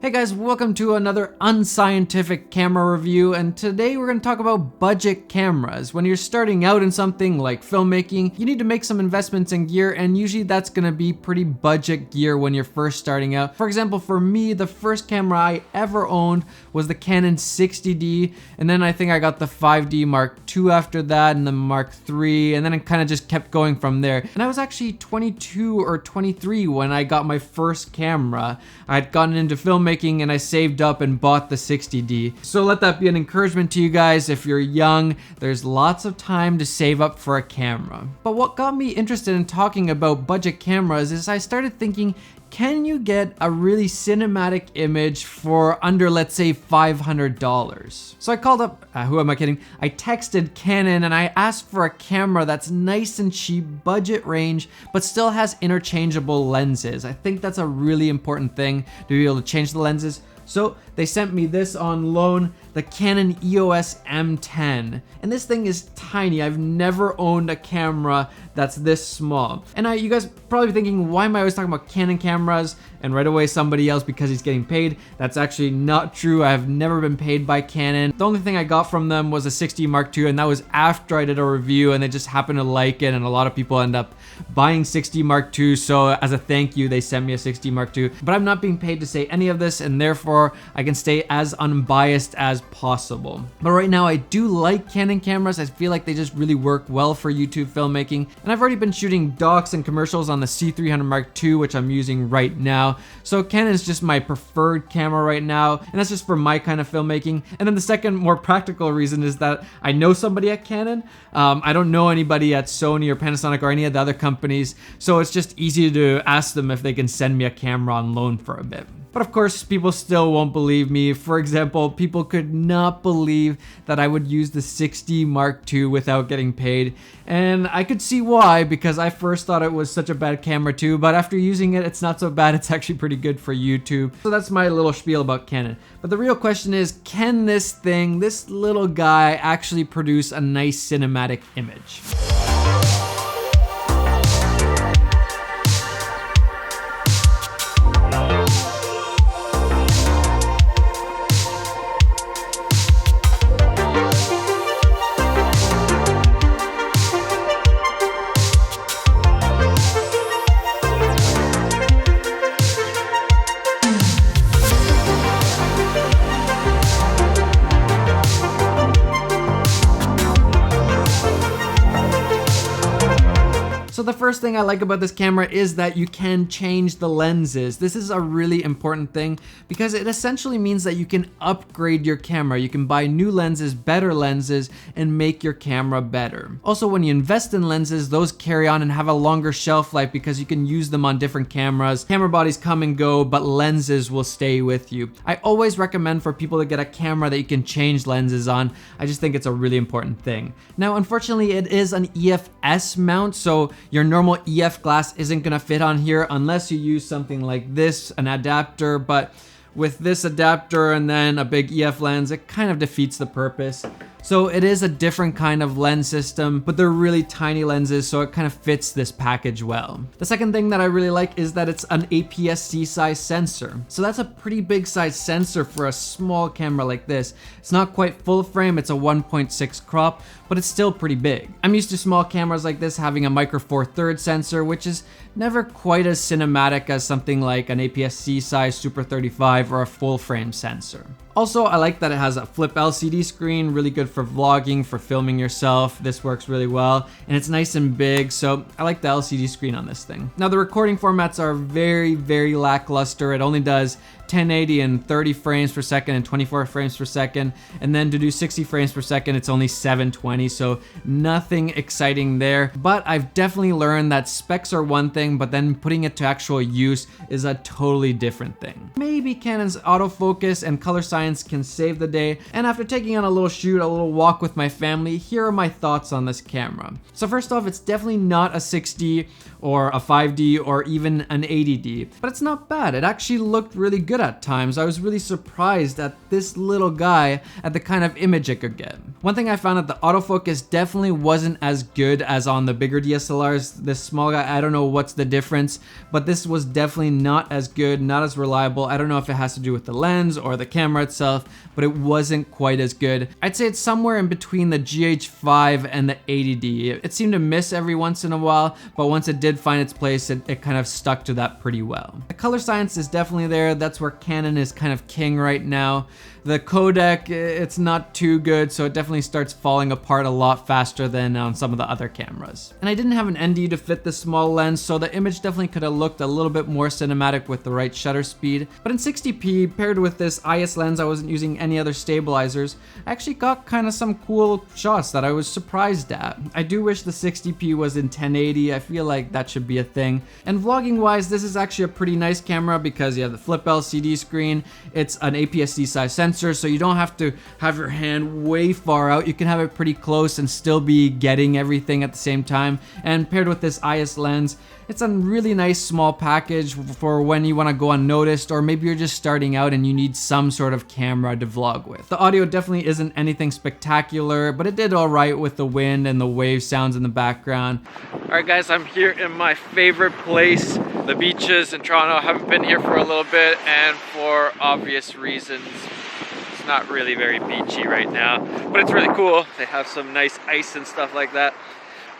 Hey guys, welcome to another unscientific camera review, and today we're going to talk about budget cameras. When you're starting out in something like filmmaking, you need to make some investments in gear, and usually that's going to be pretty budget gear when you're first starting out. For example, for me, the first camera I ever owned was the Canon 60D, and then I think I got the 5D Mark II after that, and the Mark III, and then it kind of just kept going from there. And I was actually 22 or 23 when I got my first camera. I had gotten into filmmaking and I saved up and bought the 60D. So let that be an encouragement to you guys. If you're young, there's lots of time to save up for a camera. But what got me interested in talking about budget cameras is I started thinking, can you get a really cinematic image for under, let's say, $500? So I called up, who am I kidding? I texted Canon and I asked for a camera that's nice and cheap, budget range, but still has interchangeable lenses. I think that's a really important thing, to be able to change the lenses. So they sent me this on loan, the Canon EOS M10. And this thing is tiny. I've never owned a camera that's this small. And you guys probably thinking, why am I always talking about Canon cameras? And right away somebody else because he's getting paid. That's actually not true. I have never been paid by Canon. The only thing I got from them was a 60 Mark II, and that was after I did a review and they just happened to like it, and a lot of people end up buying 60 Mark II. So as a thank you, they sent me a 60 Mark II. But I'm not being paid to say any of this, and therefore I can stay as unbiased as possible. But right now I do like Canon cameras. I feel like they just really work well for YouTube filmmaking. And I've already been shooting docs and commercials on the C300 Mark II, which I'm using right now. So Canon is just my preferred camera right now, and that's just for my kind of filmmaking. And then the second more practical reason is that I know somebody at Canon. I don't know anybody at Sony or Panasonic or any of the other companies, so it's just easy to ask them if they can send me a camera on loan for a bit. But of course, people still won't believe me. For example, people could not believe that I would use the 60 Mark II without getting paid. And I could see why, because I first thought it was such a bad camera too, but after using it, it's not so bad. It's actually pretty good for YouTube. So that's my little spiel about Canon. But the real question is, can this thing, this little guy, actually produce a nice cinematic image? So the first thing I like about this camera is that you can change the lenses. This is a really important thing because it essentially means that you can upgrade your camera. You can buy new lenses, better lenses, and make your camera better. Also, when you invest in lenses, those carry on and have a longer shelf life because you can use them on different cameras. Camera bodies come and go, but lenses will stay with you. I always recommend for people to get a camera that you can change lenses on. I just think it's a really important thing. Now, unfortunately, it is an EFS mount, so your normal EF glass isn't gonna fit on here unless you use something like this, an adapter, but with this adapter and then a big EF lens, it kind of defeats the purpose. So it is a different kind of lens system, but they're really tiny lenses, so it kind of fits this package well. The second thing that I really like is that it's an APS-C size sensor. So that's a pretty big size sensor for a small camera like this. It's not quite full frame, it's a 1.6 crop, but it's still pretty big. I'm used to small cameras like this having a micro four thirds sensor, which is never quite as cinematic as something like an APS-C size Super 35 or a full frame sensor. Also, I like that it has a flip LCD screen, really good for vlogging, for filming yourself. This works really well, and it's nice and big, so I like the LCD screen on this thing. Now, the recording formats are very, very lackluster. It only does 1080 and 30 frames per second and 24 frames per second, and then to do 60 frames per second, it's only 720, so nothing exciting there. But I've definitely learned that specs are one thing, but then putting it to actual use is a totally different thing. Maybe Canon's autofocus and color science can save the day, and after taking on a little shoot a little walk with my family, here are my thoughts on this camera. So first off, it's definitely not a 6D or a 5D or even an 80D, but it's not bad. It actually looked really good at times. I was really surprised at this little guy at the kind of image it could get. One thing I found that the autofocus definitely wasn't as good as on the bigger DSLRs. This small guy, I don't know what's the difference, but this was definitely not as good, not as reliable. I don't know if it has to do with the lens or the camera itself, but it wasn't quite as good. I'd say it's somewhere in between the GH5 and the 80D. It seemed to miss every once in a while, but once it did find its place, it kind of stuck to that pretty well. The color science is definitely there. That's where Canon is kind of king right now. The codec, it's not too good, so it definitely starts falling apart a lot faster than on some of the other cameras. And I didn't have an ND to fit the small lens, so the image definitely could have looked a little bit more cinematic with the right shutter speed. But in 60p, paired with this IS lens, I wasn't using any other stabilizers, I actually got kind of some cool shots that I was surprised at. I do wish the 60p was in 1080, I feel like that should be a thing. And vlogging wise, this is actually a pretty nice camera because you have the flip LCD screen, it's an APS-C size sensor, so you don't have to have your hand way far out. You can have it pretty close and still be getting everything at the same time. And paired with this IS lens, it's a really nice small package for when you want to go unnoticed, or maybe you're just starting out and you need some sort of camera to vlog with. The audio definitely isn't anything spectacular, but it did all right with the wind and the wave sounds in the background. All right guys, I'm here in my favorite place, the beaches in Toronto. I haven't been here for a little bit, and for obvious reasons, it's not really very beachy right now, but it's really cool. They have some nice ice and stuff like that.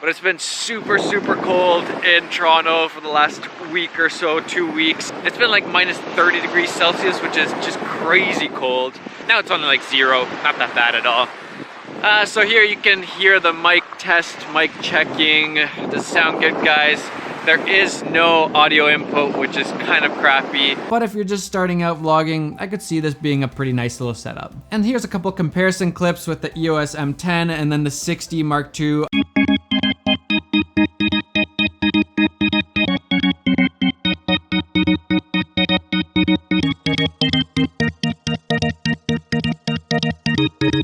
But it's been super cold in Toronto for the last week or so, 2 weeks. It's been like minus 30 degrees Celsius, which is just crazy cold. Now it's only like 0, not that bad at all. So here you can hear the mic test, mic checking. Does it sound good, guys? There is no audio input, which is kind of crappy. But if you're just starting out vlogging, I could see this being a pretty nice little setup. And here's a couple comparison clips with the EOS M10 and then the 6D Mark II.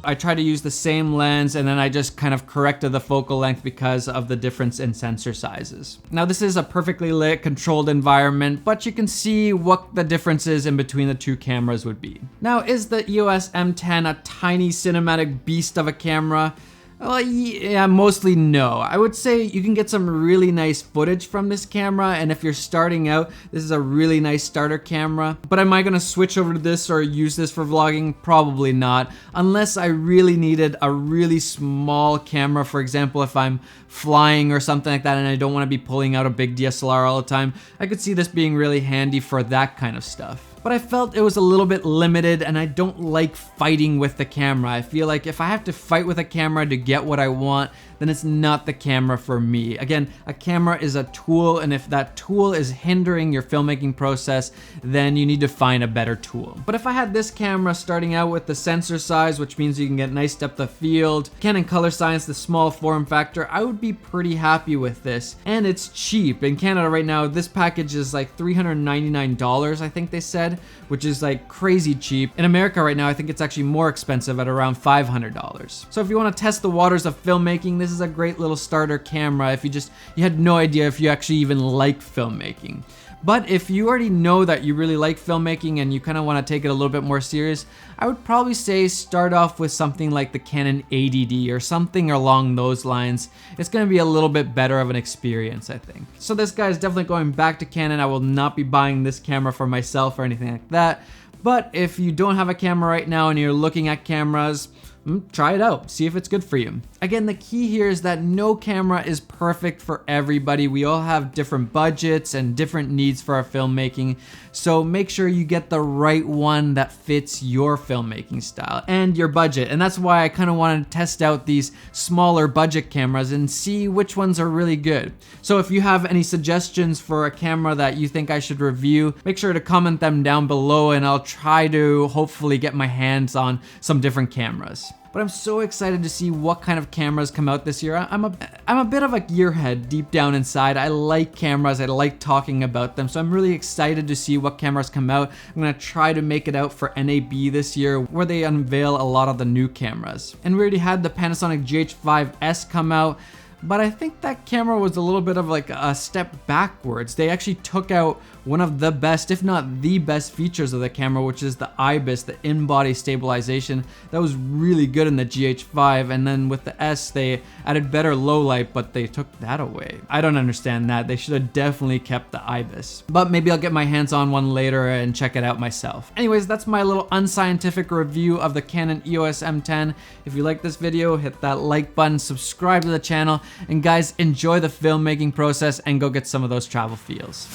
I tried to use the same lens and then I just kind of corrected the focal length because of the difference in sensor sizes. Now this is a perfectly lit, controlled environment, but you can see what the differences in between the two cameras would be. Now, is the EOS M10 a tiny cinematic beast of a camera? Well, yeah, mostly no. I would say you can get some really nice footage from this camera, and if you're starting out, this is a really nice starter camera. But am I gonna switch over to this or use this for vlogging? Probably not, unless I really needed a really small camera. For example, if I'm flying or something like that and I don't wanna be pulling out a big DSLR all the time, I could see this being really handy for that kind of stuff. But I felt it was a little bit limited, and I don't like fighting with the camera. I feel like if I have to fight with a camera to get what I want, then it's not the camera for me. Again, a camera is a tool, and if that tool is hindering your filmmaking process, then you need to find a better tool. But if I had this camera starting out with the sensor size, which means you can get nice depth of field, Canon color science, the small form factor, I would be pretty happy with this. And it's cheap. In Canada right now, this package is like $399, I think they said, which is like crazy cheap. In America right now, I think it's actually more expensive at around $500. So if you want to test the waters of filmmaking, this is a great little starter camera if you had no idea if you actually even like filmmaking. But if you already know that you really like filmmaking and you kind of want to take it a little bit more serious, I would probably say start off with something like the Canon 80D or something along those lines. It's going to be a little bit better of an experience, I think. So this guy is definitely going back to Canon. I will not be buying this camera for myself or anything like that. But if you don't have a camera right now and you're looking at cameras, try it out, see if it's good for you. Again, the key here is that no camera is perfect for everybody. We all have different budgets and different needs for our filmmaking, so make sure you get the right one that fits your filmmaking style and your budget. And that's why I kind of wanted to test out these smaller budget cameras and see which ones are really good. So if you have any suggestions for a camera that you think I should review, make sure to comment them down below and I'll try to hopefully get my hands on some different cameras. but I'm so excited to see what kind of cameras come out this year. I'm a bit of a gearhead deep down inside. I like cameras, I like talking about them, so I'm really excited to see what cameras come out. I'm gonna try to make it out for NAB this year, where they unveil a lot of the new cameras. And we already had the Panasonic GH5S come out, but I think that camera was a little bit of like a step backwards. They actually took out one of the best, if not the best features of the camera, which is the IBIS, the in-body stabilization. That was really good in the GH5, and then with the S, they added better low light, but they took that away. I don't understand that. They should have definitely kept the IBIS. But maybe I'll get my hands on one later and check it out myself. Anyways, that's my little unscientific review of the Canon EOS M10. If you like this video, hit that like button, subscribe to the channel, and guys, enjoy the filmmaking process and go get some of those travel feels.